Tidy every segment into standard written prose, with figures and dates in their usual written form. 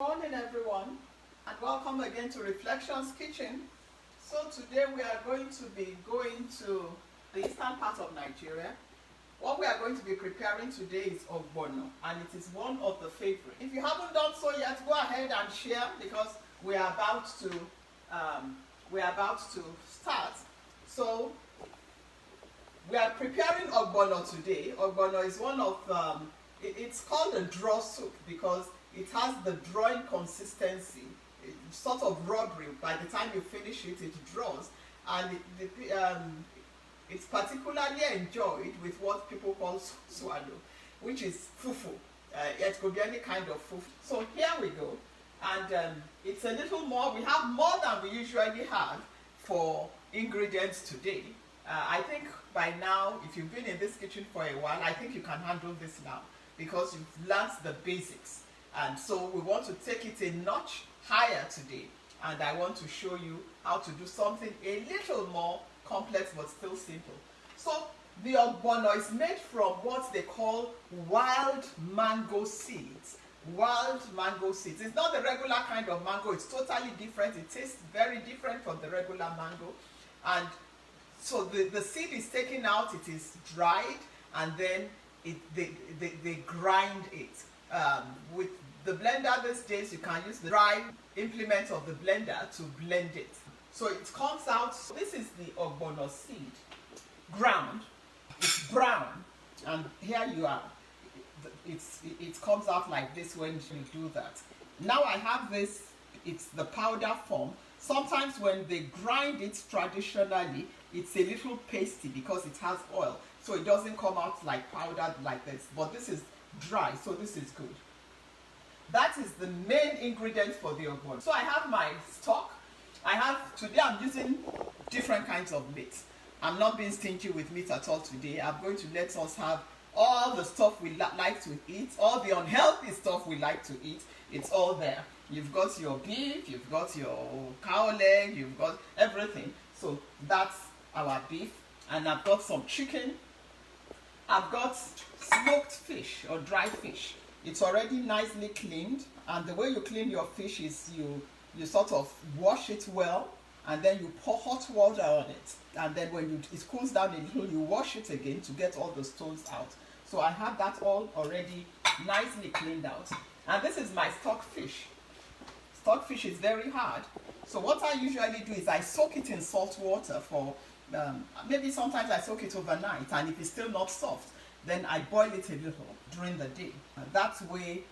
Good morning everyone, and welcome again to Reflections Kitchen. So today we are going to be going to the eastern part of Nigeria. What we are going to be preparing today is Ogbono, and it is one of the favorites. If you haven't done so yet, go ahead and share because we are about to start. So we are preparing Ogbono today. Ogbono is one of it's called a draw soup because it has the drawing consistency, sort of rubbery. By the time you finish it, it draws, and it's particularly enjoyed with what people call swallow, which is fufu. It could be any kind of fufu. So here we go, and it's a little more. We have more than we usually have for ingredients today. I think by now, if you've been in this kitchen for a while, I think you can handle this now because you've learned the basics. And so we want to take it a notch higher today, and I want to show you how to do something a little more complex but still simple. So the ogbono is made from what they call wild mango seeds. Wild mango seeds. It's not the regular kind of mango. It's totally different. It tastes very different from the regular mango. And so the seed is taken out. It is dried, and then they grind it. With the blender these days, you can use the dry implement of the blender to blend it. So it comes out. This is the ogbono seed, ground. It's brown, and here you are. It comes out like this when you do that. Now I have this. It's the powder form. Sometimes when they grind it traditionally, it's a little pasty because it has oil, so it doesn't come out like powdered like this. But this is dry, so this is good. That is the main ingredient for the ogbono. So I have my stock. Today I'm using different kinds of meat. I'm not being stingy with meat at all today. I'm going to let us have all the stuff we like to eat, all the unhealthy stuff we like to eat. It's all there. You've got your beef, you've got your cow leg, you've got everything. So that's our beef. And I've got some chicken. I've got smoked fish or dry fish. It's already nicely cleaned, and the way you clean your fish is you sort of wash it well, and then you pour hot water on it, and then when it cools down a little, you wash it again to get all the stones out. So I have that all already nicely cleaned out, and this is my stock fish. Stock fish is very hard, so what I usually do is I soak it in salt water for maybe sometimes I soak it overnight, and if it's still not soft, then I boil it a little during the day. That's the way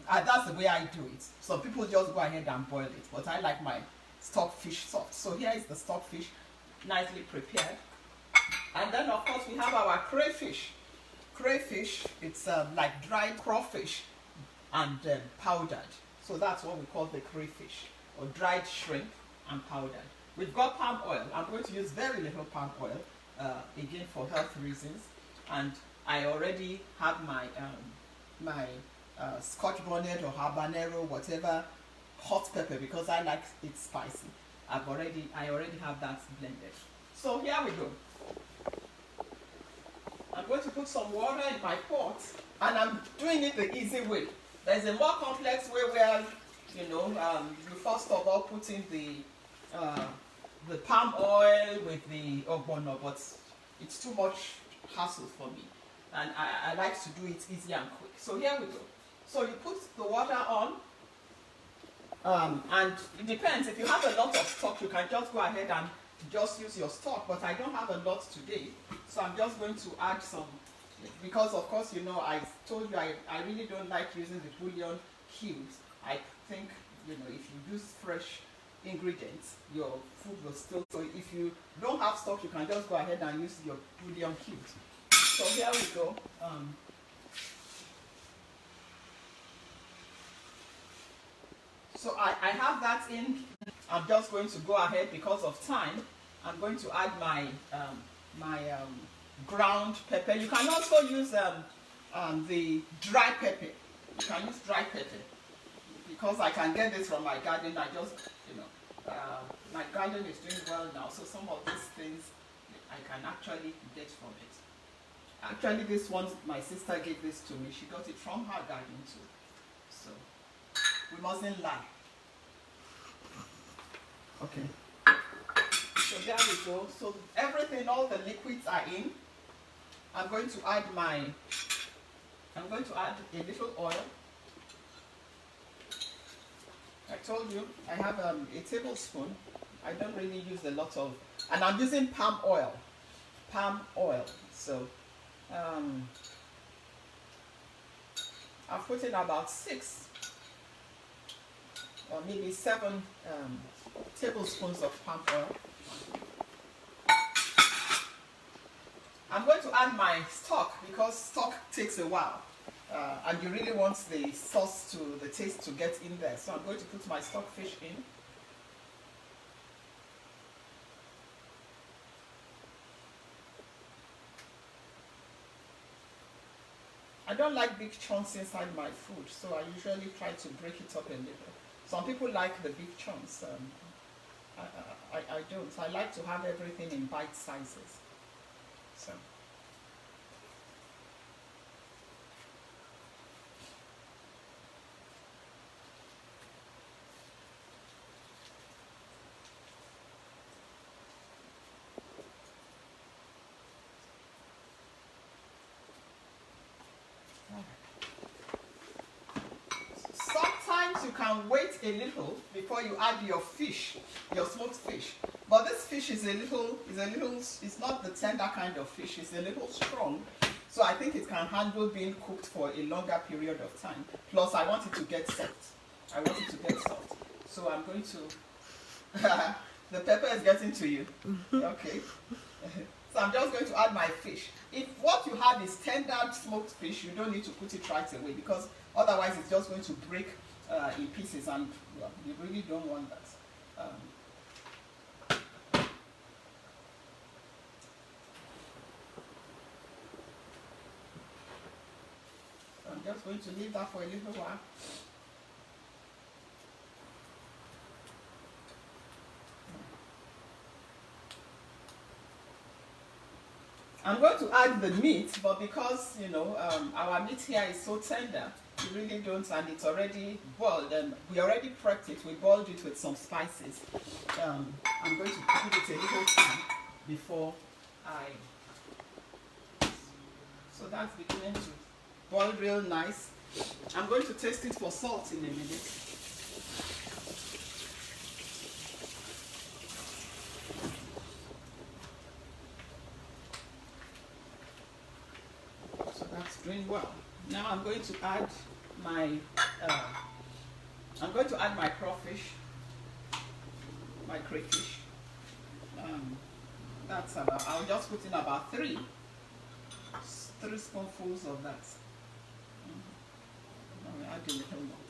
I do it. Some people just go ahead and boil it, but I like my stock fish soft. So here is the stock fish, nicely prepared. And then of course we have our crayfish. Crayfish, it's like dried crawfish and powdered. So that's what we call the crayfish, or dried shrimp and powdered. We've got palm oil. I'm going to use very little palm oil, again for health reasons. And I already have my Scotch bonnet or habanero, whatever, hot pepper because I like it spicy. I already have that blended. So here we go. I'm going to put some water in my pot, and I'm doing it the easy way. There's a more complex way where you first of all put in the palm oil with the ogbono, but it's too much hassle for me, and I like to do it easy and quick. So here we go. So you put the water on, and it depends. If you have a lot of stock, you can just go ahead and just use your stock, but I don't have a lot today, so I'm just going to add some, because of course I told you I really don't like using the bouillon cubes. I think if you use fresh ingredients, your food will still. So if you don't have stock, you can just go ahead and use your bouillon cubes. So here we go. So I have that in. I'm just going to go ahead because of time. I'm going to add my ground pepper. You can also use the dry pepper. You can use dry pepper because I can get this from my garden. I just my garden is doing well now, so some of these things I can actually get from it. Actually, this one, my sister gave this to me. She got it from her garden too. So mustn't lie. Okay. So there we go. So everything, all the liquids are in. I'm going to add a little oil. I told you I have a tablespoon. I don't really use a lot of, and I'm using palm oil. Palm oil. So I've put in about 6 or maybe 7 tablespoons of palm oil. I'm going to add my stock because stock takes a while. And you really want the sauce the taste to get in there. So I'm going to put my stock fish in. I don't like big chunks inside my food, so I usually try to break it up a little. Some people like the big chunks. I don't. I like to have everything in bite sizes. So. Sometimes you can wait a little before you add your fish, your smoked fish. But this fish is it's not the tender kind of fish, it's a little strong. So I think it can handle being cooked for a longer period of time. Plus I want it to get salt. So I'm going to, the pepper is getting to you. Okay. So I'm just going to add my fish. If what you have is tender smoked fish, you don't need to put it right away because otherwise it's just going to break in pieces, and well, you really don't want that. So I'm just going to leave that for a little while. I'm going to add the meat, but because our meat here is so tender, you really don't, and it's already boiled, and we already prepped it. We boiled it with some spices. I'm going to give it a little time before so that's beginning to boil real nice. I'm going to taste it for salt in a minute. Doing well. Now I'm going to add my crawfish, my crayfish. That's about. I'll just put in about 3 spoonfuls of that. I'll add a little more.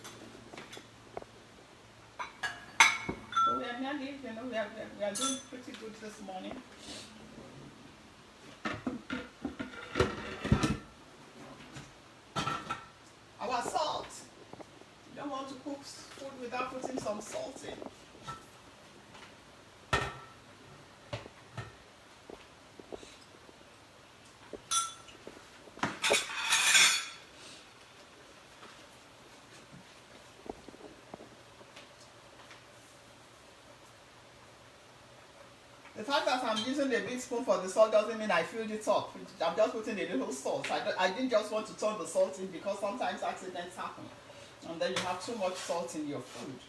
So we are nearly, we are doing pretty good this morning. Our salt. You don't want to cook food without putting some salt in. The fact that I'm using a big spoon for the salt doesn't mean I filled it up. I'm just putting a little salt. I didn't just want to turn the salt in because sometimes accidents happen. And then you have too much salt in your food.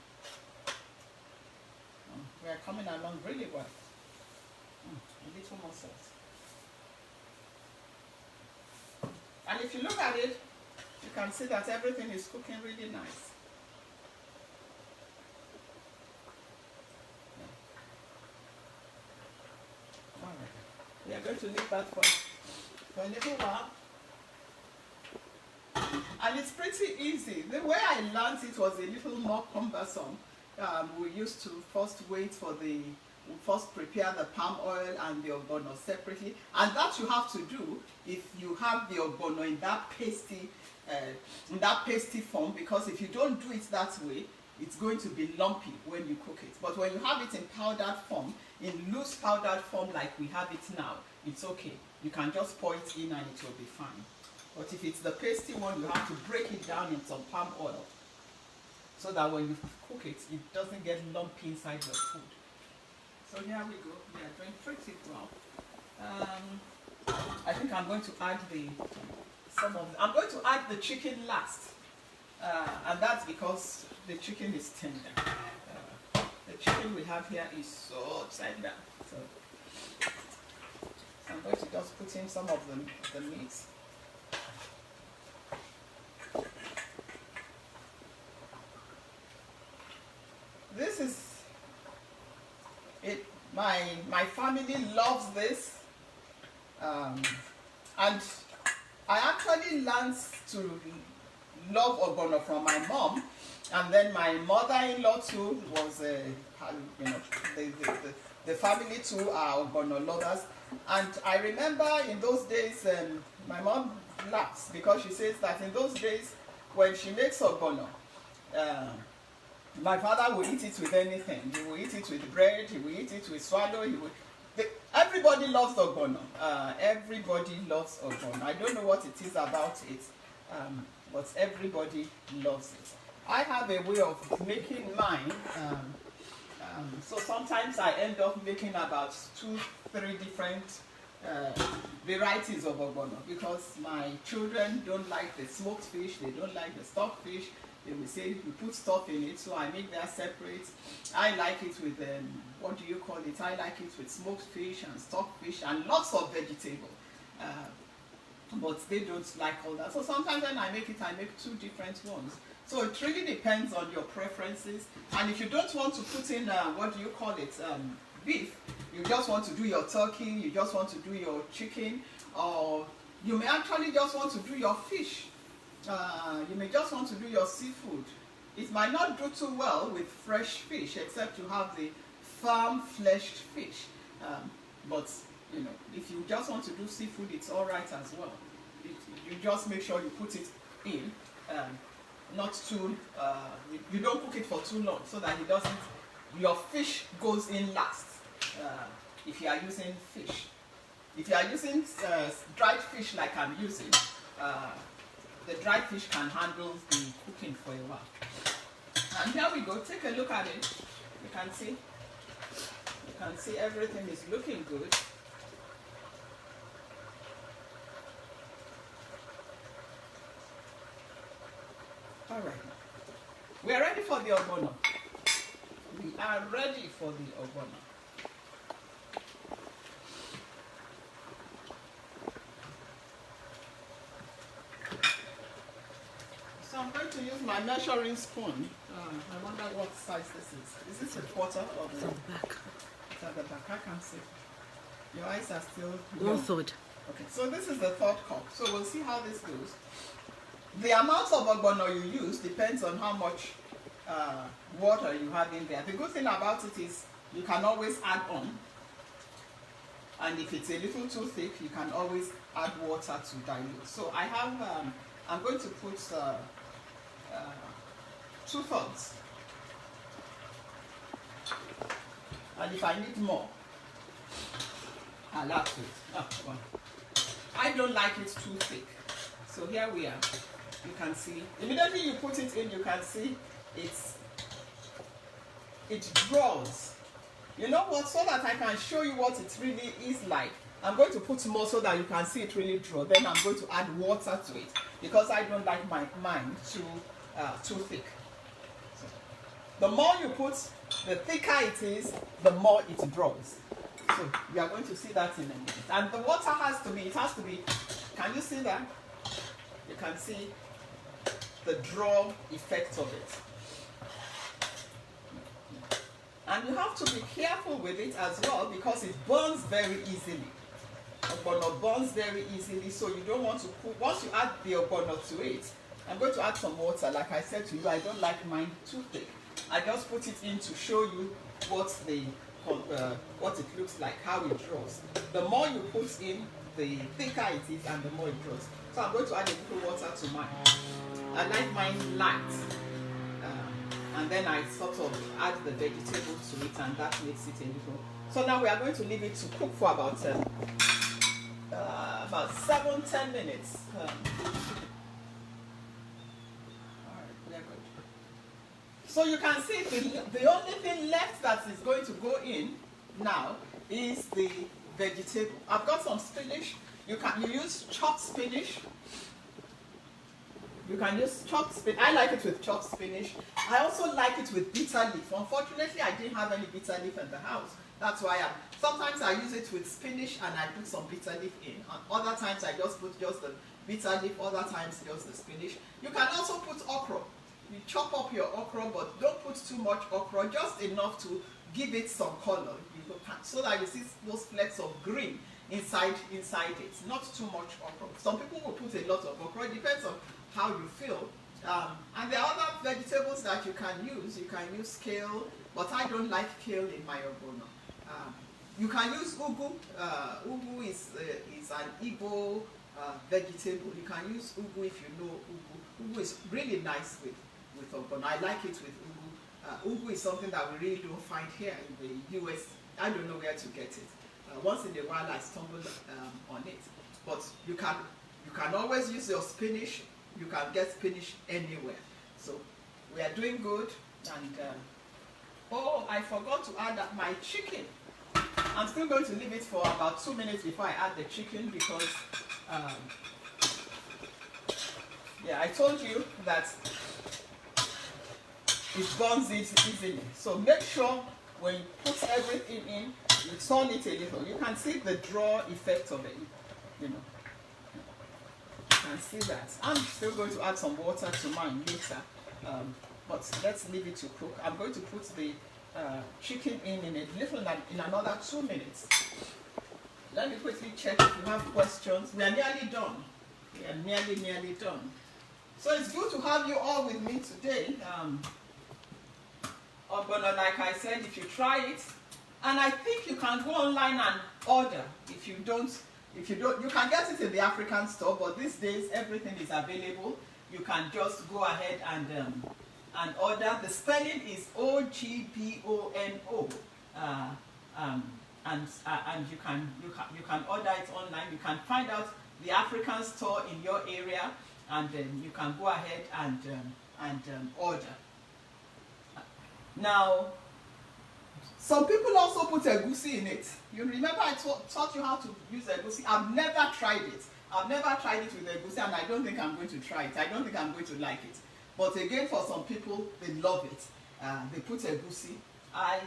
We are coming along really well. A little more salt. And if you look at it, you can see that everything is cooking really nice. We are going to leave that for a little while. And it's pretty easy. The way I learned it was a little more cumbersome. We used to first prepare the palm oil and the ogbono separately. And that you have to do if you have the ogbono in that pasty form, because if you don't do it that way, it's going to be lumpy when you cook it. But when you have it in powdered form, in loose powdered form like we have it now, it's okay. You can just pour it in and it will be fine. But if it's the pasty one, you have to break it down in some palm oil. so that when you cook it, it doesn't get lumpy inside the food. So here we go. We are doing pretty well. I think I'm going to add I'm going to add the chicken last, and that's because the chicken is tender. The chicken we have here is so tender. So I'm going to just put in some of the meat. This is it. My family loves this, and I actually learned to love ogbono from my mom, and then my mother-in-law too was the family too are ogbono lovers. And I remember in those days, my mom laughs because she says that in those days when she makes ogbono, my father will eat it with anything. He will eat it with bread, he will eat it with swallow, everybody loves ogbono. Everybody loves ogbono. I don't know what it is about it, but everybody loves it. I have a way of making mine, so sometimes I end up making about 2-3 different varieties of ogbono because my children don't like the smoked fish, they don't like the stock fish. They will say we put stuff in it, so I make that separate. I like it with what do you call it? I like it with smoked fish and stock fish and lots of vegetable. But they don't like all that. So sometimes when I make it, I make 2 different ones. So it really depends on your preferences. And if you don't want to put in what do you call it? Beef. You just want to do your turkey. You just want to do your chicken, or you may actually just want to do your fish. You may just want to do your seafood. It might not do too well with fresh fish, except you have the farm-fleshed fish. But you know, if you just want to do seafood, it's all right as well. You just make sure you put it in, not too. You don't cook it for too long, so that it doesn't. Your fish goes in last. If you are using fish, if you are using dried fish like I'm using. The dried fish can handle the cooking for a while. And here we go. Take a look at it. You can see everything is looking good. All right. We are ready for the ogbono. We are ready for the ogbono. So I'm going to use my measuring spoon. I wonder what size this is. Is this a quarter or it's at the back? It's at the back. I can't see. Your eyes are still 1/3. Okay, so this is the 3rd cup. So we'll see how this goes. The amount of ogbono you use depends on how much water you have in there. The good thing about it is you can always add on. And if it's a little too thick, you can always add water to dilute. So I have, I'm going to put 2/3. And if I need more, I'll add to it. Oh, well. I don't like it too thick. So here we are. You can see, immediately you put it in, you can see it draws. You know what, so that I can show you what it really is like, I'm going to put more so that you can see it really draw. Then I'm going to add water to it because I don't like mine too thick. So, the more you put, the thicker it is, the more it draws. So we are going to see that in a minute. And the water has to be, can you see that? You can see the draw effect of it. And you have to be careful with it as well because it burns very easily. Ogbono burns very easily, so you don't want to put, once you add the ogbono to it, I'm going to add some water. Like I said to you, I don't like mine too thick. I just put it in to show you what it looks like, how it draws. The more you put in, the thicker it is and the more it draws. So I'm going to add a little water to mine. I like mine light. And then I sort of add the vegetables to it, and that makes it a little. So now we are going to leave it to cook for about 7-10 minutes. All right, we are good. So you can see the only thing left that is going to go in now is the vegetable. I've got some spinach. You use chopped spinach. You can use chopped spinach. I like it with chopped spinach. I also like it with bitter leaf. Unfortunately, I didn't have any bitter leaf in the house. That's why sometimes I use it with spinach and I put some bitter leaf in. And other times I just put just the bitter leaf, other times just the spinach. You can also put okra. You chop up your okra, but don't put too much okra, just enough to give it some color. So that you see those flecks of green inside it. Not too much okra. Some people will put a lot of okra. It depends on how you feel. And there are other vegetables that you can use. You can use kale, but I don't like kale in my ogbono. You can use ugu. Ugu is an igbo vegetable. You can use ugu if you know ugu. Ugu is really nice with ogbono. I like it with ugu. Ugu is something that we really don't find here in the US. I don't know where to get it. Once in a while I stumble on it. But you can always use your spinach. You can get spinach anywhere. So we are doing good. And oh, I forgot to add my chicken. I'm still going to leave it for about 2 minutes before I add the chicken because yeah, I told you that it burns it easily. So make sure when you put everything in, you turn it a little. You can see the draw effect of it, you know. You can see that. I'm still going to add some water to mine later, but let's leave it to cook. I'm going to put the chicken in a little, in another 2 minutes. Let me quickly check if you have questions. We are nearly done. We are nearly done. So it's good to have you all with me today. Ogbono, like I said, if you try it, and I think you can go online and order. If you don't, you can get it in the African store, but these days everything is available. You can just go ahead and order. The spelling is Ogbono, and you can order it online. You can find out the African store in your area, and then you can go ahead and order. Now, some people also put egusi in it. You remember I taught you how to use egusi. I've never tried it. I've never tried it with egusi, and I don't think I'm going to try it. I don't think I'm going to like it. But again, for some people, they love it. They put egusi. I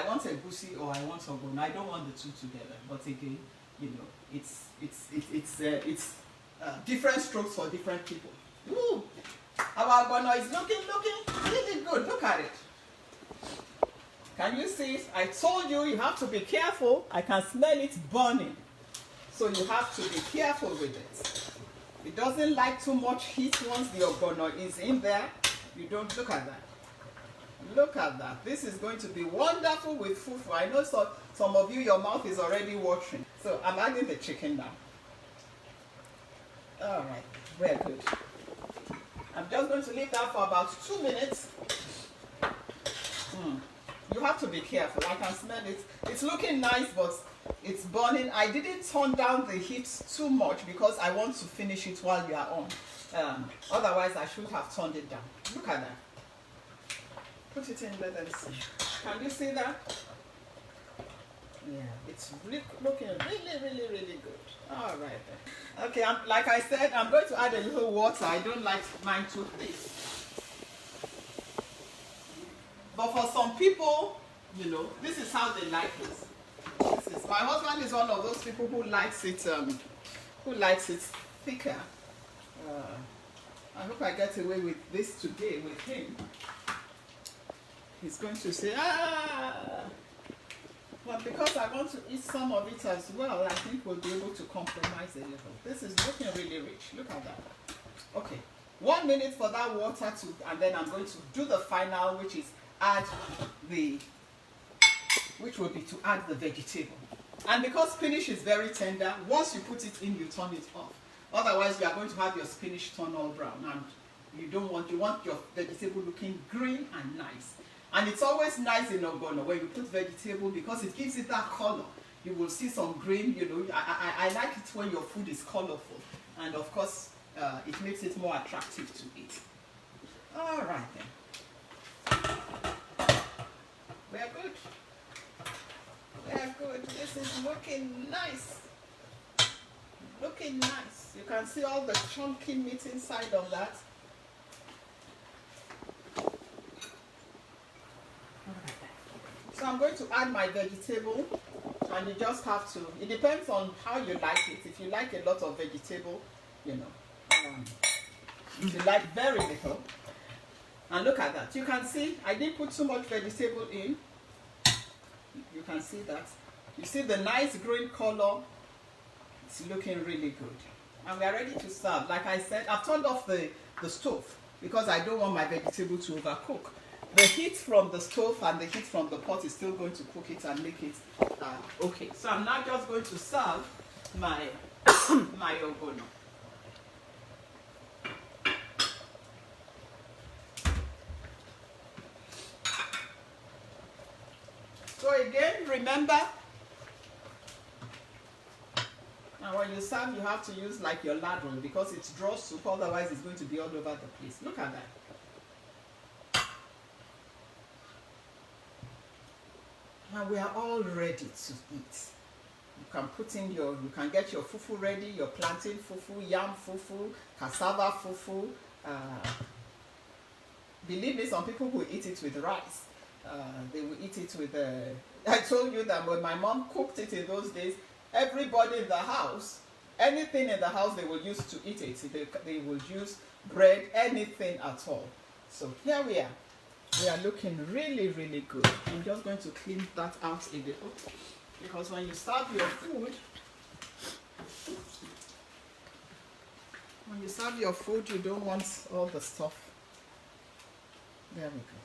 want egusi or I want ogbono. I don't want the two together. But again, you know, it's different strokes for different people. Ooh, our ogbono is looking really good. Look at it. Can you see it? I told you you have to be careful. I can smell it burning. So you have to be careful with it. It doesn't like too much heat once the ogbono is in there. You don't look at that. Look at that. This is going to be wonderful with fufu. I know some of you, your mouth is already watering. So I'm adding the chicken now. All right, very good. I'm just going to leave that for about 2 minutes. You have to be careful. I can smell it. It's looking nice, but it's burning. I didn't turn down the heat too much because I want to finish it while you are on. Otherwise, I should have turned it down. Look at that. Put it in, let them see. Can you see that? Yeah, it's looking really good. All right then. Okay, like I said, I'm going to add a little water. I don't like mine too thick. But for some people, you know, this is how they like it. My husband is one of those people who likes it thicker. I hope I get away with this today with him. He's going to say, but because I want to eat some of it as well, I think we'll be able to compromise a little. This is looking really rich. Look at that. Okay, 1 minute for that water and then I'm going to do the final, which is which will be to add the vegetable. And because spinach is very tender, once you put it in, you turn it off. Otherwise, you are going to have your spinach turn all brown, and you want your vegetable looking green and nice. And it's always nice in ogbono when you put vegetable because it gives it that color. You will see some green, you know. I like it when your food is colorful, and of course, it makes it more attractive to eat. All right then. looking nice. Looking nice. You can see all the chunky meat inside of that. So I'm going to add my vegetable, and you just have to, it depends on how you like it. If you like a lot of vegetable, you know, if you like very little. And look at that. You can see I didn't put too much vegetable in. You can see that. You see the nice green color. It's looking really good. And we are ready to serve. Like I said, I've turned off the stove because I don't want my vegetable to overcook. The heat from the stove and the heat from the pot is still going to cook it and make it okay. So I'm now just going to serve my my ogbono. So again, remember, now when you serve, you have to use like your ladle because it's draw soup, otherwise it's going to be all over the place. Look at that. And we are all ready to eat. You can put in your, you can get your fufu ready, your plantain fufu, yam fufu, cassava fufu. Believe me, some people will eat it with rice. They will eat it with, I told you that when my mom cooked it in those days, everybody in the house, anything in the house they will use to eat it. They will use bread, anything at all. So here we are. We are looking really, really good. I'm just going to clean that out a little because when you serve your food, you don't want all the stuff. There we go.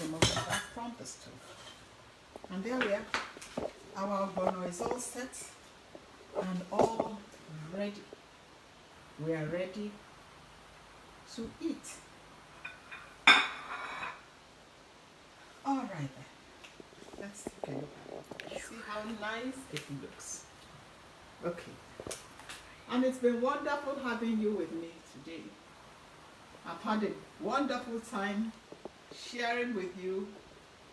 Remove that from the stove. And there we are. Our ogbono is all set and all ready. We are ready to eat. All right then. Let's take a look at it. See how nice it looks. Okay. And it's been wonderful having you with me today. I've had a wonderful time sharing with you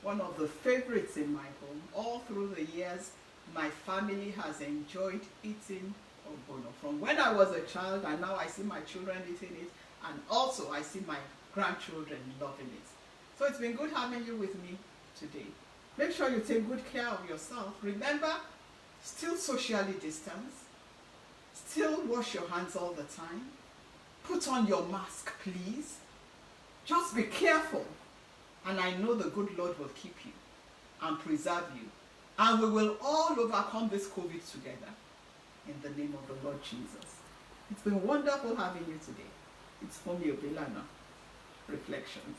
one of the favorites in my home. All through the years, my family has enjoyed eating ogbono. From when I was a child, and now I see my children eating it, and also I see my grandchildren loving it. So it's been good having you with me today. Make sure you take good care of yourself. Remember, still socially distance. Still wash your hands all the time. Put on your mask, please. Just be careful. And I know the good Lord will keep you and preserve you. And we will all overcome this COVID together. In the name of the Lord Jesus. It's been wonderful having you today. It's Fumi Obilana Reflections.